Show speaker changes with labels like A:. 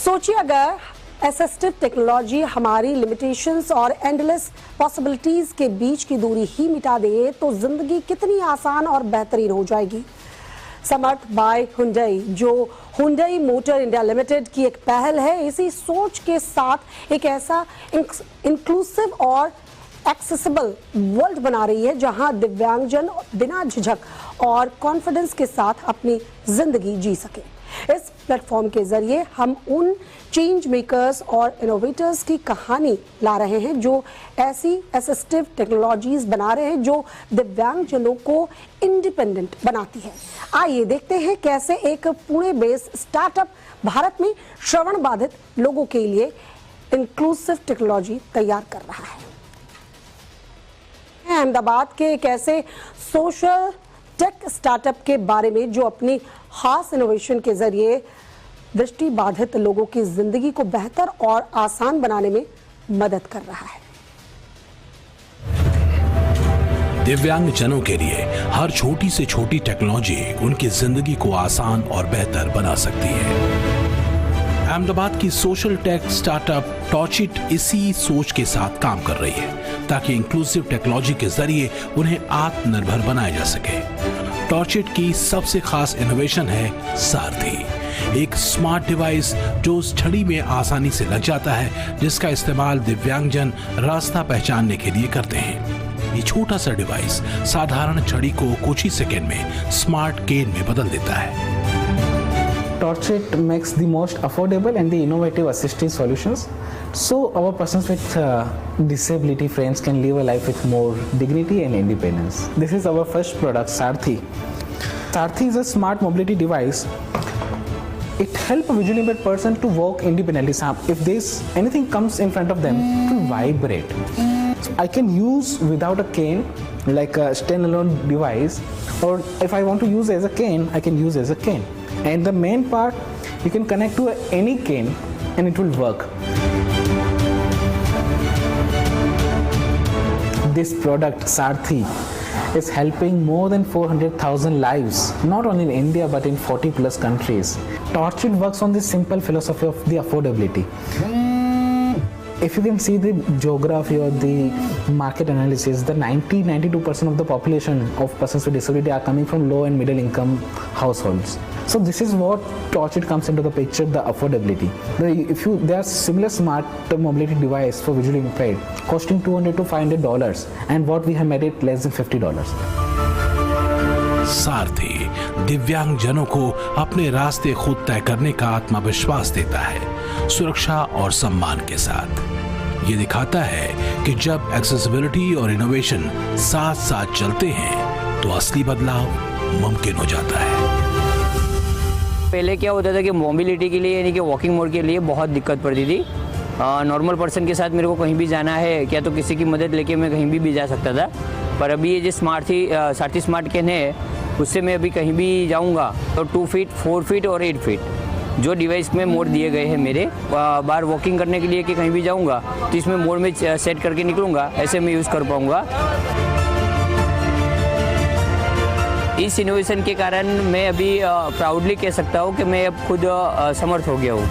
A: सोचिए अगर assistive technology हमारी लिमिटेशंस और एंडलेस पॉसिबिलिटीज के बीच की दूरी ही मिटा दे तो जिंदगी कितनी आसान और बेहतरीन हो जाएगी। समर्थ बाय हुंडई, जो हुंडई मोटर इंडिया लिमिटेड की एक पहल है, इसी सोच के साथ एक ऐसा इंक्लूसिव और एक्सेसिबल वर्ल्ड बना रही है जहां दिव्यांगजन बिना झिझक और कॉन्फिडेंस के साथ अपनी जिंदगी जी सके। इस प्लेटफॉर्म के जरिए हम उन चेंज मेकर्स और इनोवेटर्स की कहानी ला रहे हैं जो ऐसी असिस्टिव टेक्नोलॉजीज बना रहे हैं जो दिव्यांगजनों को इंडिपेंडेंट बनाती है। आइए देखते हैं कैसे एक पुणे बेस्ड स्टार्टअप भारत में श्रवण बाधित लोगों के लिए इंक्लूसिव टेक्नोलॉजी तैयार कर रहा है। अहमदाबाद के एक ऐसे सोशल टेक स्टार्टअप के बारे में जो अपनी खास इनोवेशन के जरिए दृष्टि बाधित लोगों की जिंदगी को बेहतर और आसान बनाने में मदद कर रहा है।
B: दिव्यांगजनों के लिए हर छोटी से छोटी टेक्नोलॉजी उनकी जिंदगी को आसान और बेहतर बना सकती है। अहमदाबाद की सोशल टेक स्टार्टअप टॉचिट इसी सोच के साथ काम कर रही है ताकि इंक्लूसिव टेक्नोलॉजी के जरिए उन्हें आत्मनिर्भर बनाया जा सके। टॉचिट की सबसे खास इनोवेशन है सारथी, एक स्मार्ट डिवाइस जो उस छड़ी में आसानी से लग जाता है जिसका इस्तेमाल दिव्यांगजन रास्ता पहचानने के लिए करते हैं। ये छोटा सा डिवाइस साधारण छड़ी को कुछ ही सेकेंड में स्मार्ट केन में बदल देता है।
C: Torchit makes the most affordable and the innovative assistive solutions, so our persons with disability friends can live a life with more dignity and independence. This is our first product, Sarthi. Sarthi is a smart mobility device. It helps a visually impaired person to walk independently. If anything comes in front of them, it will vibrate. So I can use without a cane, like a standalone device, or if I want to use as a cane, I can use as a cane. And the main part, you can connect to any cane and it will work. This product, Sarthi, is helping more than 400,000 lives, not only in India but in 40 plus countries. Torchit works on this simple philosophy of the affordability. If you can see the geography or the market analysis, the 92% of the population of persons with disability are coming from low and middle income households. So this is what Torchit comes into the picture, the affordability. There are similar smart mobility device for visually impaired costing $200 to $500, and what we have made it less than $50.
B: सारथी दिव्यांगजनों को अपने रास्ते खुद तय करने का आत्मविश्वास देता है, सुरक्षा और सम्मान के साथ। ये दिखाता है कि जब एक्सेसिबिलिटी और इनोवेशन साथ साथ चलते हैं तो असली बदलाव मुमकिन हो जाता है।
D: पहले क्या होता था कि मोबिलिटी के लिए यानी कि वॉकिंग मोड के लिए बहुत दिक्कत पड़ती थी। नॉर्मल पर्सन के साथ मेरे को कहीं भी जाना है क्या तो किसी की मदद लेके मैं कहीं भी जा सकता था, पर अभी ये जो सारथी स्मार्ट कैन है उससे मैं अभी कहीं भी जाऊंगा तो 2 फीट, 4 फीट और 8 फीट जो डिवाइस में मोड दिए गए हैं मेरे, बाहर वॉकिंग करने के लिए कि कहीं भी जाऊंगा तो इसमें मोड में सेट करके निकलूंगा, ऐसे मैं यूज़ कर पाऊंगा। इस इनोवेशन के कारण मैं अभी प्राउडली कह सकता हूँ कि मैं अब खुद समर्थ हो गया हूँ।